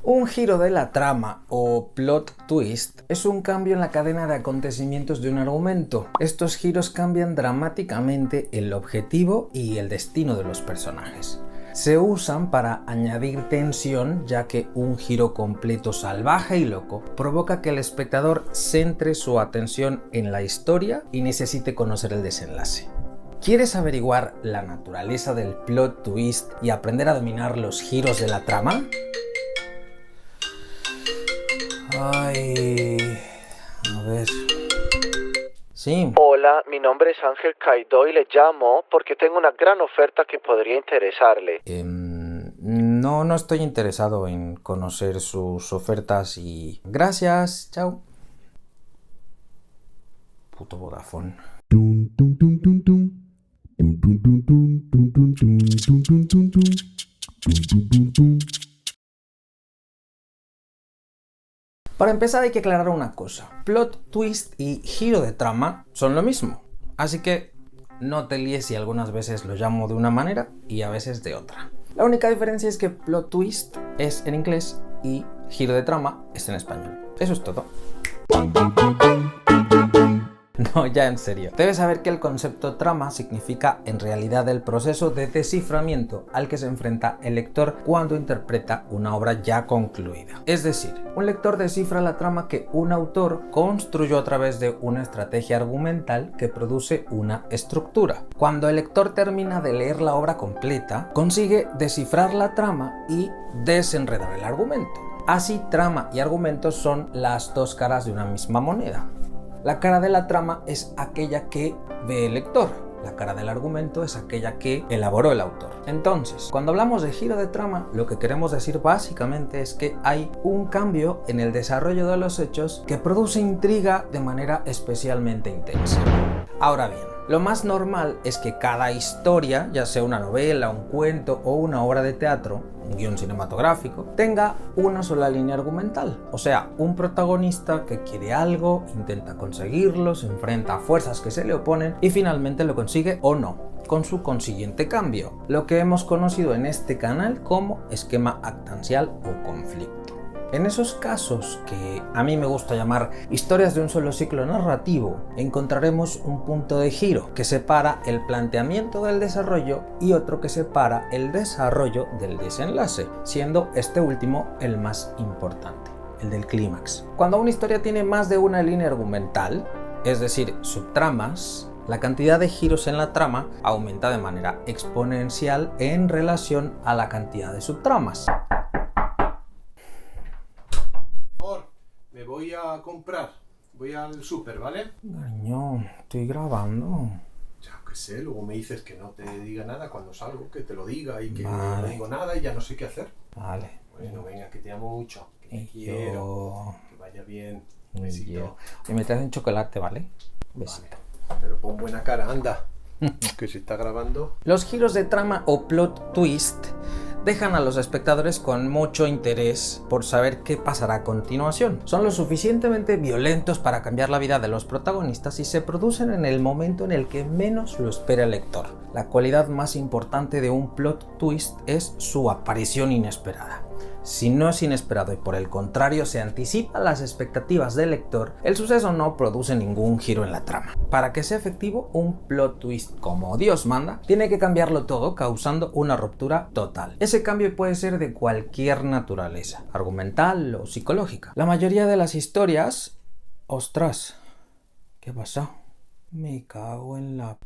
Un giro de la trama o plot twist es un cambio en la cadena de acontecimientos de un argumento. Estos giros cambian dramáticamente el objetivo y el destino de los personajes. Se usan para añadir tensión, ya que un giro completo salvaje y loco provoca que el espectador centre su atención en la historia y necesite conocer el desenlace. ¿Quieres averiguar la naturaleza del plot twist y aprender a dominar los giros de la trama? Ay, a ver. Sí. Hola, mi nombre es Ángel Caido y le llamo porque tengo una gran oferta que podría interesarle. No estoy interesado en conocer sus ofertas y... Gracias, chao. Puto Vodafone. Para empezar hay que aclarar una cosa. Plot twist y giro de trama son lo mismo. Así que no te líes si algunas veces lo llamo de una manera y a veces de otra. La única diferencia es que plot twist es en inglés y giro de trama es en español. Eso es todo. No, ya en serio. Debes saber que el concepto trama significa en realidad el proceso de desciframiento al que se enfrenta el lector cuando interpreta una obra ya concluida. Es decir, un lector descifra la trama que un autor construyó a través de una estrategia argumental que produce una estructura. Cuando el lector termina de leer la obra completa, consigue descifrar la trama y desenredar el argumento. Así, trama y argumento son las dos caras de una misma moneda. La cara de la trama es aquella que ve el lector. La cara del argumento es aquella que elaboró el autor. Entonces, cuando hablamos de giro de trama, lo que queremos decir básicamente es que hay un cambio en el desarrollo de los hechos que produce intriga de manera especialmente intensa. Ahora bien, lo más normal es que cada historia, ya sea una novela, un cuento o una obra de teatro, un guión cinematográfico, tenga una sola línea argumental. O sea, un protagonista que quiere algo, intenta conseguirlo, se enfrenta a fuerzas que se le oponen y finalmente lo consigue o no, con su consiguiente cambio, lo que hemos conocido en este canal como esquema actancial o conflicto. En esos casos, que a mí me gusta llamar historias de un solo ciclo narrativo, encontraremos un punto de giro que separa el planteamiento del desarrollo y otro que separa el desarrollo del desenlace, siendo este último el más importante, el del clímax. Cuando una historia tiene más de una línea argumental, es decir, subtramas, la cantidad de giros en la trama aumenta de manera exponencial en relación a la cantidad de subtramas. Me voy a comprar, voy al súper, ¿vale? Gaño, estoy grabando. Ya que sé, luego me dices que no te diga nada cuando salgo, que te lo diga y que Vale. no digo nada y ya no sé qué hacer. Vale. Bueno, venga, que te amo mucho, que te Y quiero, que vaya bien. Un yo... besito. Y me traes un chocolate, ¿vale? Besito. Vale. Pero pon buena cara, anda, que se está grabando. Los giros de trama o plot twist dejan a los espectadores con mucho interés por saber qué pasará a continuación. Son lo suficientemente violentos para cambiar la vida de los protagonistas y se producen en el momento en el que menos lo espera el lector. La cualidad más importante de un plot twist es su aparición inesperada. Si no es inesperado y por el contrario se anticipa las expectativas del lector, el suceso no produce ningún giro en la trama. Para que sea efectivo, un plot twist como Dios manda, tiene que cambiarlo todo causando una ruptura total. Ese cambio puede ser de cualquier naturaleza, argumental o psicológica. La mayoría de las historias... ¡Ostras! ¿Qué pasa? Me cago en la...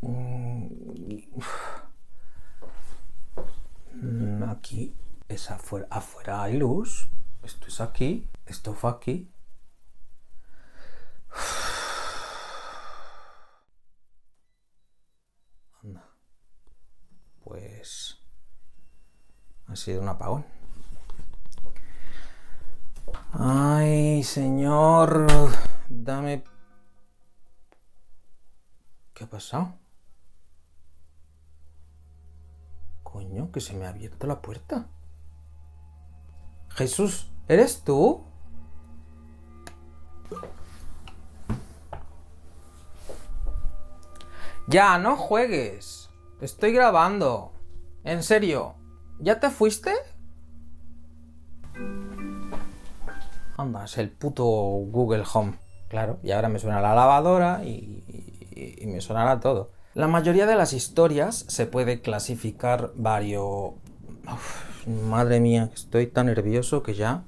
Aquí... Es afuera, afuera hay luz, esto es aquí, esto fue aquí. Anda. Pues ha sido un apagón. Ay, señor, dame... ¿Qué ha pasado? Coño, que se me ha abierto la puerta. Jesús, ¿eres tú? Ya, no juegues. Estoy grabando. En serio, ¿ya te fuiste? Anda, es el puto Google Home. Claro, y ahora me suena la lavadora y me sonará todo. La mayoría de las historias se puede clasificar madre mía, estoy tan nervioso que ya...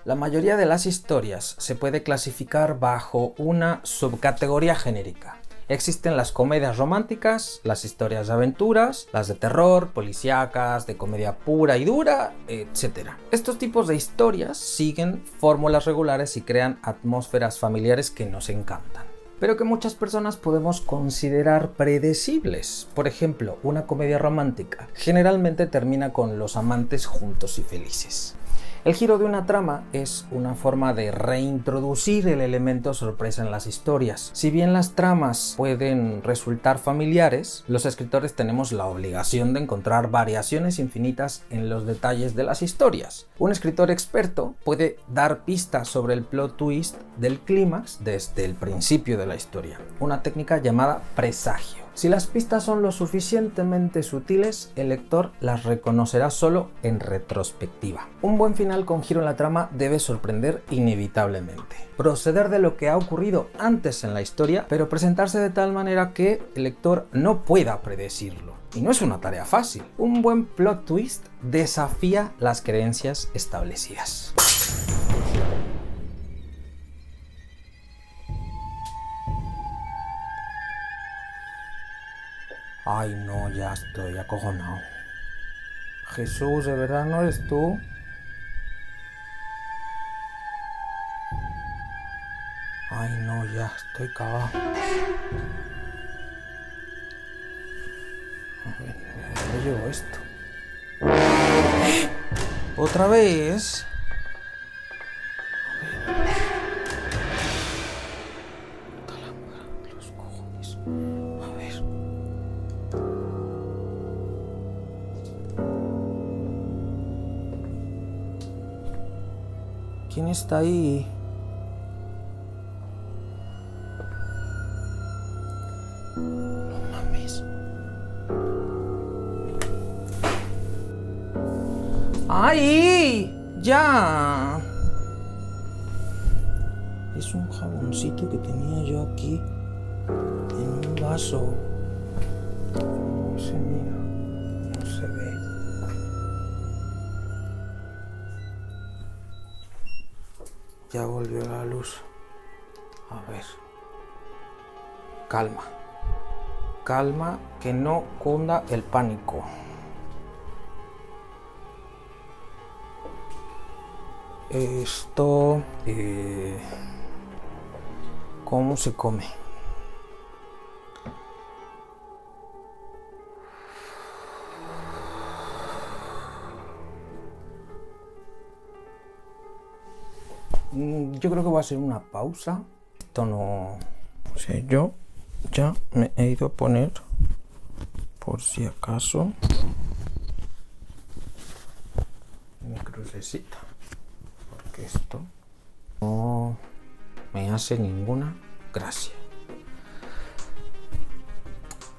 La mayoría de las historias se puede clasificar bajo una subcategoría genérica. Existen las comedias románticas, las historias de aventuras, las de terror, policíacas, de comedia pura y dura, etc. Estos tipos de historias siguen fórmulas regulares y crean atmósferas familiares que nos encantan, pero que muchas personas podemos considerar predecibles. Por ejemplo, una comedia romántica generalmente termina con los amantes juntos y felices. El giro de una trama es una forma de reintroducir el elemento sorpresa en las historias. Si bien las tramas pueden resultar familiares, los escritores tenemos la obligación de encontrar variaciones infinitas en los detalles de las historias. Un escritor experto puede dar pistas sobre el plot twist del clímax desde el principio de la historia, una técnica llamada presagio. Si las pistas son lo suficientemente sutiles, el lector las reconocerá solo en retrospectiva. Un buen final con giro en la trama debe sorprender inevitablemente. Proceder de lo que ha ocurrido antes en la historia, pero presentarse de tal manera que el lector no pueda predecirlo. Y no es una tarea fácil. Un buen plot twist desafía las creencias establecidas. Ay, no, ya estoy acojonado. Jesús, ¿de verdad no eres tú? Ay, no, ya estoy cagado. A ver, ¿a dónde llevo esto? ¿Otra vez? ¿Quién está ahí? No mames. ¡Ay! ¡Ya! Es un jaboncito que tenía yo aquí en un vaso. No se mira, no se ve. Ya volvió la luz. A ver. Calma. Calma, que no cunda el pánico. Esto... ¿cómo se come? Yo creo que voy a hacer una pausa. Esto no... O sea, yo ya me he ido a poner, por si acaso, mi crucecita, porque esto no me hace ninguna gracia.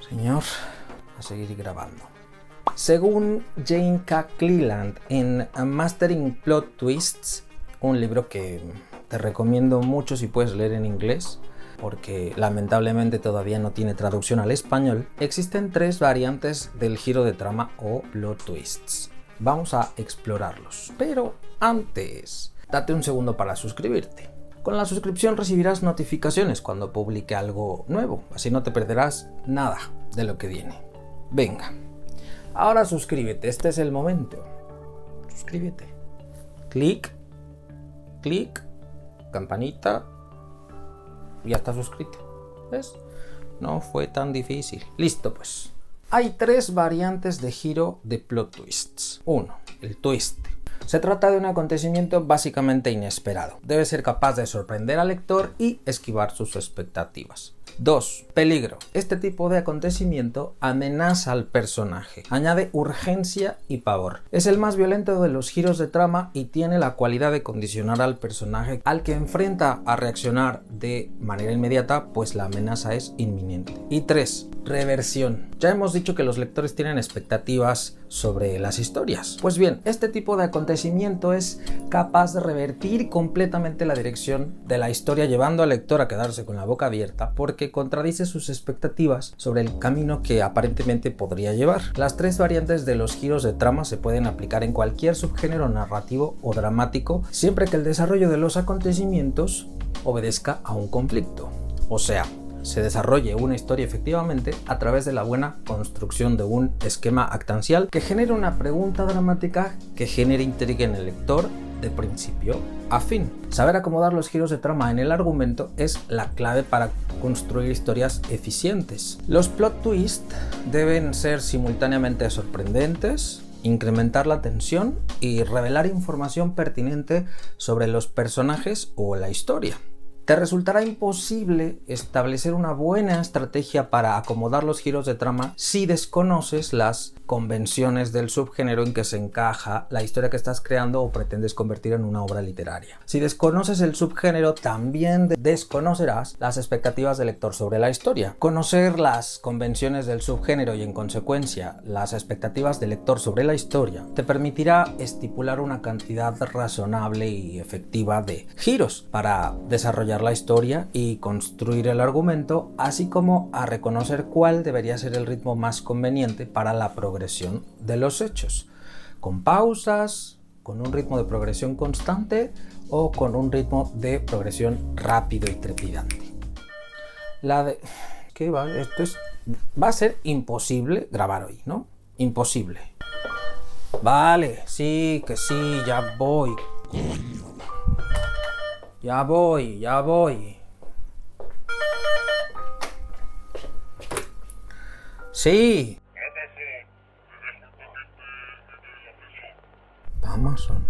Señor, a seguir grabando. Según Jane K. Cleland en Mastering Plot Twists, un libro que te recomiendo mucho si puedes leer en inglés, porque lamentablemente todavía no tiene traducción al español, existen 3 variantes del giro de trama o plot twists. Vamos a explorarlos, pero antes, date un segundo para suscribirte. Con la suscripción recibirás notificaciones cuando publique algo nuevo, así no te perderás nada de lo que viene. Venga, ahora suscríbete, este es el momento. Suscríbete. Clic, campanita. Ya está suscrito. ¿Ves? No fue tan difícil. Listo, pues. Hay 3 variantes de giro de plot twists. 1. El twist. Se trata de un acontecimiento básicamente inesperado. Debe ser capaz de sorprender al lector y esquivar sus expectativas. 2. Peligro. Este tipo de acontecimiento amenaza al personaje, añade urgencia y pavor. Es el más violento de los giros de trama y tiene la cualidad de condicionar al personaje al que enfrenta a reaccionar de manera inmediata, pues la amenaza es inminente. Y 3. Reversión. Ya hemos dicho que los lectores tienen expectativas sobre las historias. Pues bien, este tipo de acontecimiento es capaz de revertir completamente la dirección de la historia, llevando al lector a quedarse con la boca abierta porque contradice sus expectativas sobre el camino que aparentemente podría llevar. Las 3 variantes de los giros de trama se pueden aplicar en cualquier subgénero narrativo o dramático, siempre que el desarrollo de los acontecimientos obedezca a un conflicto. O sea, se desarrolle una historia efectivamente a través de la buena construcción de un esquema actancial que genere una pregunta dramática que genere intriga en el lector de principio a fin. Saber acomodar los giros de trama en el argumento es la clave para construir historias eficientes. Los plot twists deben ser simultáneamente sorprendentes, incrementar la tensión y revelar información pertinente sobre los personajes o la historia. Te resultará imposible establecer una buena estrategia para acomodar los giros de trama si desconoces las convenciones del subgénero en que se encaja la historia que estás creando o pretendes convertir en una obra literaria. Si desconoces el subgénero, también desconocerás las expectativas del lector sobre la historia. Conocer las convenciones del subgénero y en consecuencia las expectativas del lector sobre la historia te permitirá estipular una cantidad razonable y efectiva de giros para desarrollar la historia y construir el argumento, así como a reconocer cuál debería ser el ritmo más conveniente para la progresión de los hechos, con pausas, con un ritmo de progresión constante o con un ritmo de progresión rápido y trepidante. Va a ser imposible grabar hoy, ¿no? Imposible. Vale, sí, que sí, ya voy. Ya voy. Sí. Amazon.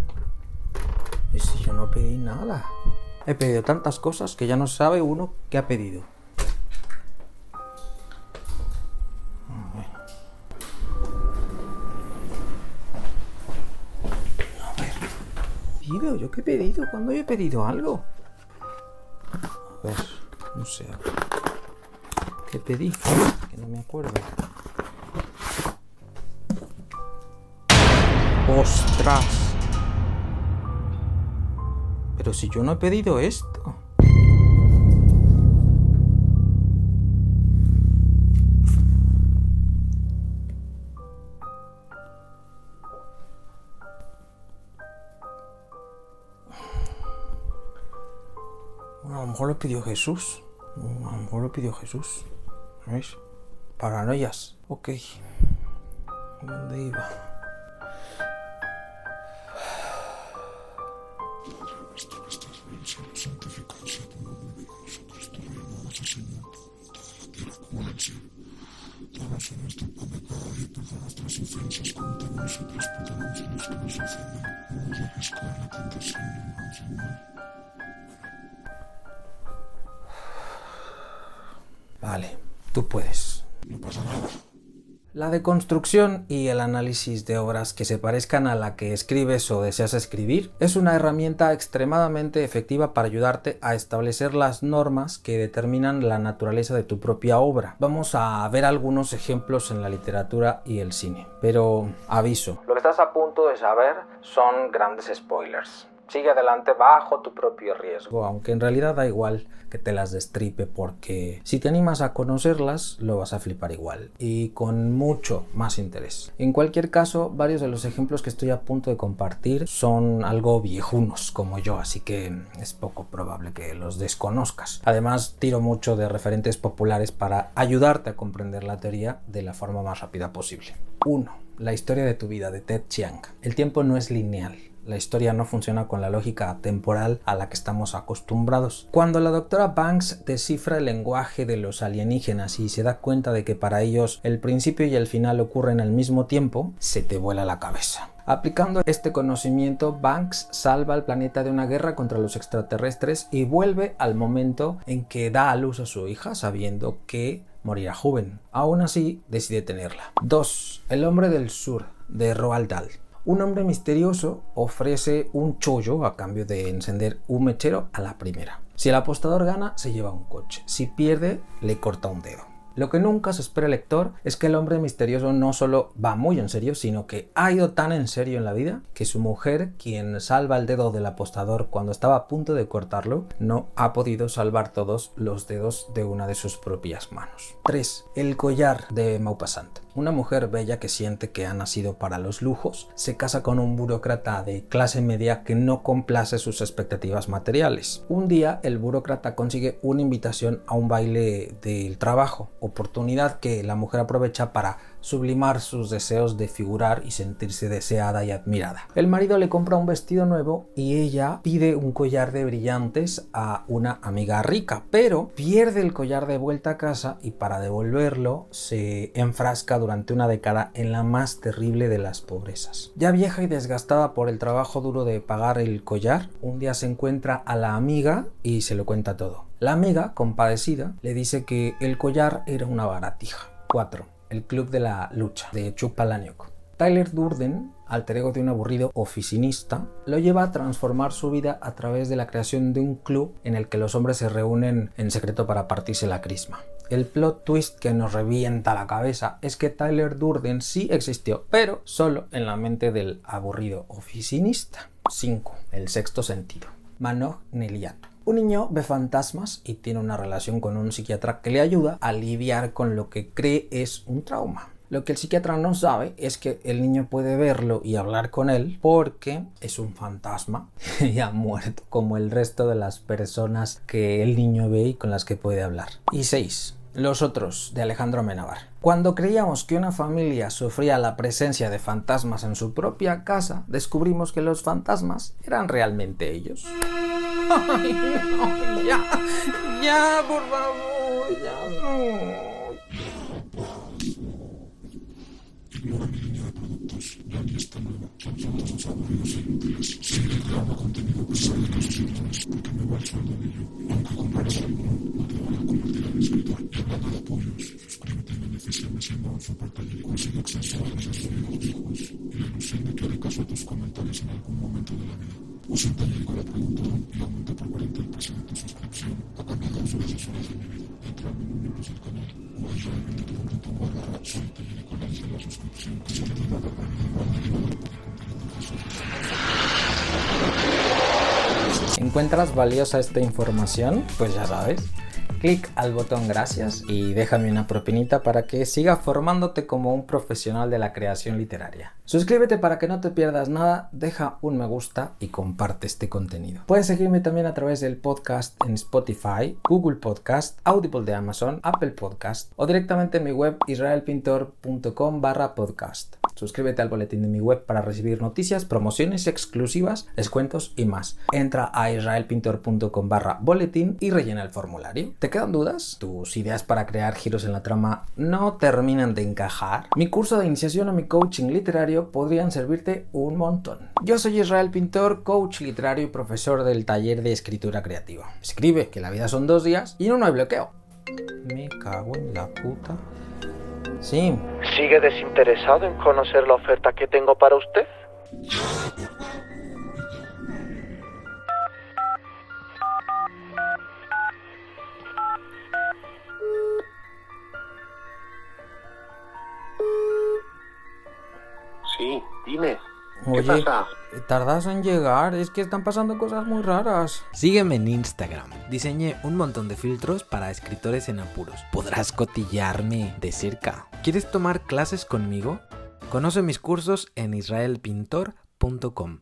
Y si yo no pedí nada. He pedido tantas cosas que ya no sabe uno qué ha pedido. A ver. ¿Yo qué he pedido? ¿Cuándo he pedido algo? A ver, no sé. ¿Qué pedí? Que no me acuerdo. ¡Ostras! Pero si yo no he pedido esto. Bueno, a lo mejor lo pidió Jesús. ¿Veis? Paranoias. Ok. ¿Dónde iba? Vale, tú puedes. No pasa nada. La deconstrucción y el análisis de obras que se parezcan a la que escribes o deseas escribir es una herramienta extremadamente efectiva para ayudarte a establecer las normas que determinan la naturaleza de tu propia obra. Vamos a ver algunos ejemplos en la literatura y el cine, pero aviso, lo que estás a punto de saber son grandes spoilers. Sigue adelante bajo tu propio riesgo, aunque en realidad da igual que te las destripe, porque si te animas a conocerlas lo vas a flipar igual y con mucho más interés. En cualquier caso, varios de los ejemplos que estoy a punto de compartir son algo viejunos como yo, así que es poco probable que los desconozcas. Además, tiro mucho de referentes populares para ayudarte a comprender la teoría de la forma más rápida posible. 1. La historia de tu vida, de Ted Chiang. El tiempo no es lineal. La historia no funciona con la lógica temporal a la que estamos acostumbrados. Cuando la doctora Banks descifra el lenguaje de los alienígenas y se da cuenta de que para ellos el principio y el final ocurren al mismo tiempo, se te vuela la cabeza. Aplicando este conocimiento, Banks salva al planeta de una guerra contra los extraterrestres y vuelve al momento en que da a luz a su hija sabiendo que morirá joven. Aún así, decide tenerla. 2. El hombre del sur, de Roald Dahl. Un hombre misterioso ofrece un chollo a cambio de encender un mechero a la primera. Si el apostador gana, se lleva un coche. Si pierde, le corta un dedo. Lo que nunca se espera el lector es que el hombre misterioso no solo va muy en serio, sino que ha ido tan en serio en la vida que su mujer, quien salva el dedo del apostador cuando estaba a punto de cortarlo, no ha podido salvar todos los dedos de una de sus propias manos. 3. El collar de Maupassant. Una mujer bella que siente que ha nacido para los lujos se casa con un burócrata de clase media que no complace sus expectativas materiales. Un día el burócrata consigue una invitación a un baile del trabajo, oportunidad que la mujer aprovecha para sublimar sus deseos de figurar y sentirse deseada y admirada. El marido le compra un vestido nuevo y ella pide un collar de brillantes a una amiga rica, pero pierde el collar de vuelta a casa y para devolverlo se enfrasca durante una década en la más terrible de las pobrezas. Ya vieja y desgastada por el trabajo duro de pagar el collar, un día se encuentra a la amiga y se lo cuenta todo. La amiga, compadecida, le dice que el collar era una baratija. 4. El club de la lucha, de Chuck Palahniuk. Tyler Durden, alter ego de un aburrido oficinista, lo lleva a transformar su vida a través de la creación de un club en el que los hombres se reúnen en secreto para partirse la crisma. El plot twist que nos revienta la cabeza es que Tyler Durden sí existió, pero solo en la mente del aburrido oficinista. 5. El sexto sentido. Manoj Neliato. Un niño ve fantasmas y tiene una relación con un psiquiatra que le ayuda a lidiar con lo que cree es un trauma. Lo que el psiquiatra no sabe es que el niño puede verlo y hablar con él porque es un fantasma y ha muerto, como el resto de las personas que el niño ve y con las que puede hablar. Y 6. Los otros, de Alejandro Amenábar. Cuando creíamos que una familia sufría la presencia de fantasmas en su propia casa, descubrimos que los fantasmas eran realmente ellos. Ay, no, ya, por favor, ya no. ¿Encuentras valiosa esta información? Pues ya sabes, clic al botón gracias y déjame una propinita para que siga formándote como un profesional de la creación literaria. Suscríbete para que no te pierdas nada, deja un me gusta y comparte este contenido. Puedes seguirme también a través del podcast en Spotify, Google Podcast, Audible de Amazon, Apple Podcast o directamente en mi web israelpintor.com/podcast. Suscríbete al boletín de mi web para recibir noticias, promociones exclusivas, descuentos y más. Entra a israelpintor.com/boletín y rellena el formulario. ¿Te quedan dudas? ¿Tus ideas para crear giros en la trama no terminan de encajar? Mi curso de iniciación a mi coaching literario podrían servirte un montón. Yo soy Israel Pintor, coach literario y profesor del taller de escritura creativa. Escribe, que la vida son 2 días y no hay bloqueo. Me cago en la puta. Sí. ¿Sigue desinteresado en conocer la oferta que tengo para usted? Sí, dime. Oye, ¿Qué pasa? tardas en llegar, es que están pasando cosas muy raras. Sígueme en Instagram. Diseñé un montón de filtros para escritores en apuros. Podrás cotillarme de cerca. ¿Quieres tomar clases conmigo? Conoce mis cursos en israelpintor.com.